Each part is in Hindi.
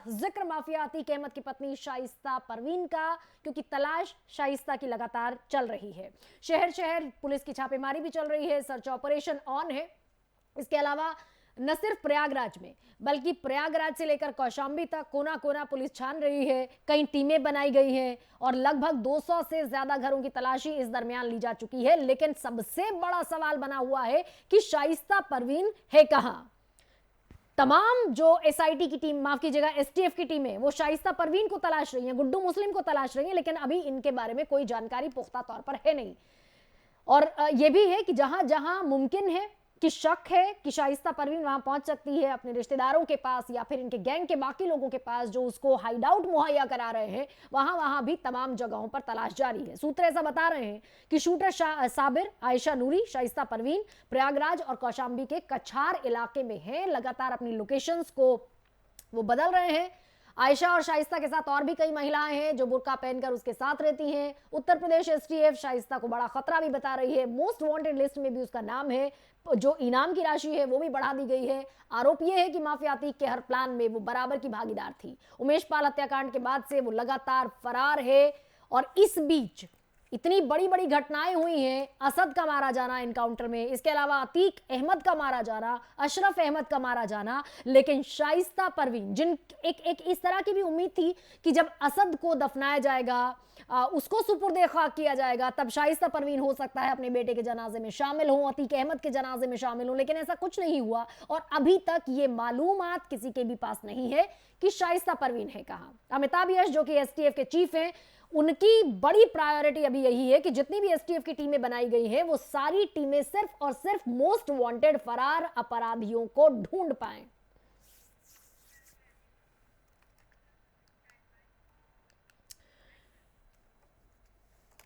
जिक्र माफिया अतीक अहमद की पत्नी शाइस्ता परवीन का, क्योंकि तलाश शाइस्ता की लगातार चल रही है। शहर शहर पुलिस की छापेमारी भी चल रही है, सर्च ऑपरेशन ऑन है। इसके अलावा न सिर्फ प्रयागराज में बल्कि प्रयागराज से लेकर कौशाम्बी तक कोना कोना पुलिस छान रही है। कई टीमें बनाई गई हैं और लगभग 200 से ज्यादा घरों की तलाशी इस दरमियान ली जा चुकी है। लेकिन सबसे बड़ा सवाल बना हुआ है कि शाइस्ता परवीन है कहां। तमाम जो एसआईटी की टीम, माफ कीजिएगा एसटीएफ की टीमें, वो शाइस्ता परवीन को तलाश रही हैं, गुड्डू मुस्लिम को तलाश रही हैं, लेकिन अभी इनके बारे में कोई जानकारी पुख्ता तौर पर है नहीं। और यह भी है कि जहां जहां मुमकिन है कि शक है कि शाइस्ता परवीन वहां पहुंच सकती है अपने रिश्तेदारों के पास या फिर इनके गैंग के बाकी लोगों के पास जो उसको हाइड आउट मुहैया करा रहे हैं, वहां भी तमाम जगहों पर तलाश जारी है। सूत्र ऐसा बता रहे हैं कि शूटर साबिर, आयशा नूरी, शाइस्ता परवीन प्रयागराज और कौशाम्बी के कछार इलाके में हैं। लगातार अपनी लोकेशंस को वो बदल रहे हैं। आयशा और शाइस्ता के साथ और भी कई महिलाएं हैं जो बुर्का पहनकर उसके साथ रहती हैं। उत्तर प्रदेश एसटीएफ शाइस्ता को बड़ा खतरा भी बता रही है। मोस्ट वांटेड लिस्ट में भी उसका नाम है। जो इनाम की राशि है वो भी बढ़ा दी गई है। आरोप यह है कि माफिया अतीक के हर प्लान में वो बराबर की भागीदार थी। उमेश पाल हत्याकांड के बाद से वो लगातार फरार है और इस बीच इतनी बड़ी बड़ी घटनाएं हुई हैं। असद का मारा जाना एनकाउंटर में, इसके अलावा अतीक अहमद का मारा जाना, अशरफ अहमद का मारा जाना, लेकिन शाइस्ता परवीन जिन एक इस तरह की भी उम्मीद थी कि जब असद को दफनाया जाएगा, उसको सुपुर्द खाक किया जाएगा, तब शाइस्ता परवीन हो सकता है अपने बेटे के जनाजे में शामिल हो, अतीक अहमद के जनाजे में शामिल हो, लेकिन ऐसा कुछ नहीं हुआ। और अभी तक ये मालूमात किसी के भी पास नहीं है कि शाइस्ता परवीन है कहां। अमिताभ यश जो कि एसटीएफ के चीफ हैं, उनकी बड़ी प्रायोरिटी अभी यही है कि जितनी भी एसटीएफ की टीमें बनाई गई हैं वो सारी टीमें सिर्फ और सिर्फ मोस्ट वांटेड फरार अपराधियों को ढूंढ पाएं।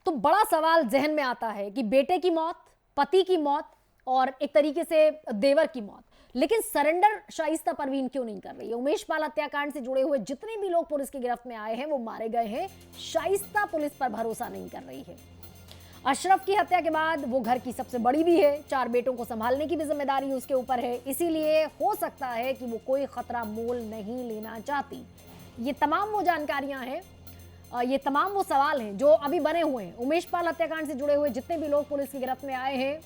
तो बड़ा सवाल जहन में आता है कि बेटे की मौत, पति की मौत और एक तरीके से देवर की मौत, लेकिन सरेंडर शाइस्ता परवीन क्यों नहीं कर रही है। उमेश पाल हत्याकांड से जुड़े हुए जितने भी लोग पुलिस की गिरफ्त में आए हैं वो मारे गए हैं। शाइस्ता पुलिस पर भरोसा नहीं कर रही है। अशरफ की हत्या के बाद वो घर की सबसे बड़ी भी है, 4 बेटों को संभालने की भी जिम्मेदारी उसके ऊपर है, इसीलिए हो सकता है कि वो कोई खतरा मोल नहीं लेना चाहती। ये तमाम वो जानकारियां हैं, ये तमाम वो सवाल हैं जो अभी बने हुए हैं। उमेश पाल हत्याकांड से जुड़े हुए जितने भी लोग पुलिस की गिरफ्त में आए हैं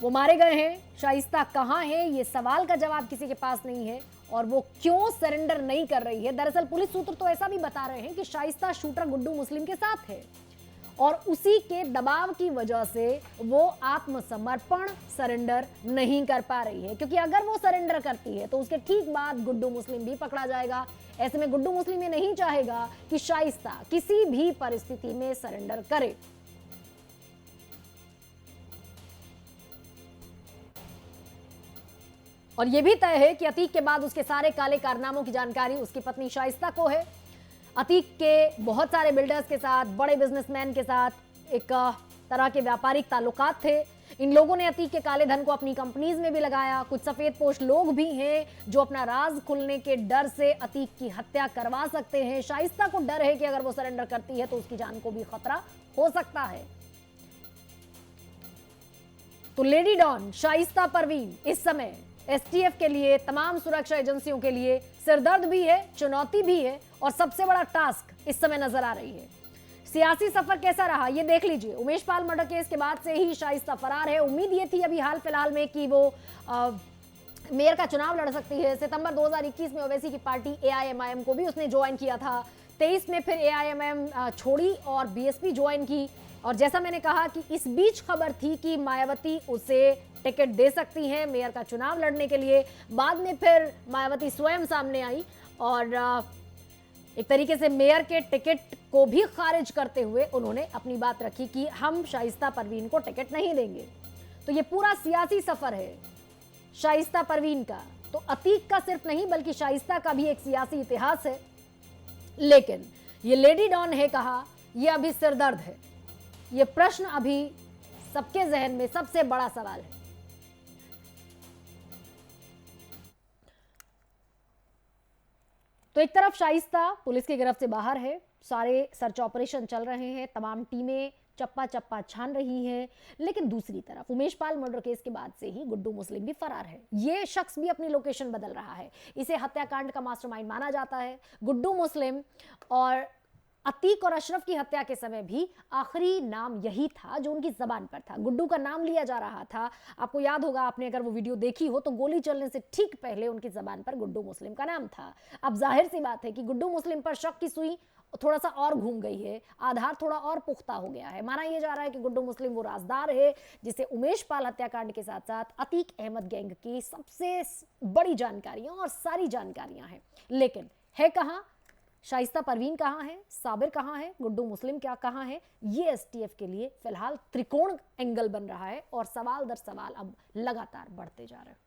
वो मारे गए हैं। शाइस्ता कहां है, ये सवाल का जवाब किसी के पास नहीं है। और वो क्यों सरेंडर नहीं कर रही है, दरअसल पुलिस सूत्र तो ऐसा भी बता रहे हैं कि शाइस्ता शूटर गुड्डू मुस्लिम के साथ है और उसी के दबाव की वजह से वो आत्मसमर्पण, सरेंडर नहीं कर पा रही है। क्योंकि अगर वो सरेंडर करती है तो उसके ठीक बाद गुड्डू मुस्लिम भी पकड़ा जाएगा। ऐसे में गुड्डू मुस्लिम ये नहीं चाहेगा कि शाइस्ता किसी भी परिस्थिति में सरेंडर करे। और यह भी तय है कि अतीक के बाद उसके सारे काले कारनामों की जानकारी उसकी पत्नी शाइस्ता को है। अतीक के बहुत सारे बिल्डर्स के साथ, बड़े बिजनेसमैन के साथ एक तरह के व्यापारिक ताल्लुकात थे। इन लोगों ने अतीक के काले धन को अपनी कंपनीज में भी लगाया। कुछ सफेदपोश लोग भी हैं जो अपना राज खुलने के डर से अतीक की हत्या करवा सकते हैं। शाइस्ता को डर है कि अगर वो सरेंडर करती है तो उसकी जान को भी खतरा हो सकता है। तो लेडी डॉन शाइस्ता परवीन इस समय एसटीएफ के लिए, तमाम सुरक्षा एजेंसियों के लिए सिरदर्द भी है, चुनौती भी है और सबसे बड़ा टास्क इस समय नजर आ रही है। सियासी सफर कैसा रहा ये देख लीजिए। उमेश पाल मर्डर केस के बाद से ही शाइस्ता फरार है। उम्मीद ये थी अभी हाल फिलहाल में कि वो मेयर का चुनाव लड़ सकती है। सितंबर 2021 में ओवैसी की पार्टी एआईएमआईएम को भी उसने ज्वाइन किया था। 23 में फिर एआईएमआईएम छोड़ी और बीएसपी ज्वाइन की। और जैसा मैंने कहा कि इस बीच खबर थी कि मायावती उसे टिकट दे सकती हैं मेयर का चुनाव लड़ने के लिए। बाद में फिर मायावती स्वयं सामने आई और एक तरीके से मेयर के टिकट को भी खारिज करते हुए उन्होंने अपनी बात रखी कि हम शाइस्ता परवीन को टिकट नहीं देंगे। तो ये पूरा सियासी सफर है शाइस्ता परवीन का। तो अतीक का सिर्फ नहीं बल्कि शाइस्ता का भी एक सियासी इतिहास है। लेकिन ये लेडी डॉन है कहा, यह अभी सिरदर्द है। यह प्रश्न अभी सबके जहन में सबसे बड़ा सवाल है। तो एक तरफ शाइस्ता पुलिस की गिरफ्त से बाहर है, सारे सर्च ऑपरेशन चल रहे हैं, तमाम टीमें चप्पा चप्पा छान रही है। लेकिन दूसरी तरफ उमेश पाल मर्डर केस के बाद से ही गुड्डू मुस्लिम भी फरार है। ये शख्स भी अपनी लोकेशन बदल रहा है। इसे हत्याकांड का मास्टरमाइंड माना जाता है। गुड्डू मुस्लिम और अतीक और अशरफ की हत्या के समय भी आखिरी नाम यही था जो उनकी जबान पर था। गुड्डू का नाम लिया जा रहा था। आपको याद होगा, आपने अगर वो वीडियो देखी हो तो गोली चलने से ठीक पहले उनकी जबान पर गुड्डू मुस्लिम का नाम था। अब जाहिर सी बात है कि गुड्डू मुस्लिम पर शक की सुई थोड़ा सा और घूम गई है, आधार थोड़ा और पुख्ता हो गया है। माना यह जा रहा है कि गुड्डू मुस्लिम वो राजदार है जिसे उमेश पाल हत्याकांड के साथ साथ अतीक अहमद गैंग की सबसे बड़ी जानकारियां और सारी जानकारियां हैं। लेकिन है कहां? शाइस्ता परवीन कहाँ है? साबिर कहाँ है? गुड्डू मुस्लिम क्या कहाँ है? ये एसटीएफ के लिए फिलहाल त्रिकोण एंगल बन रहा है और सवाल दर सवाल अब लगातार बढ़ते जा रहे हैं।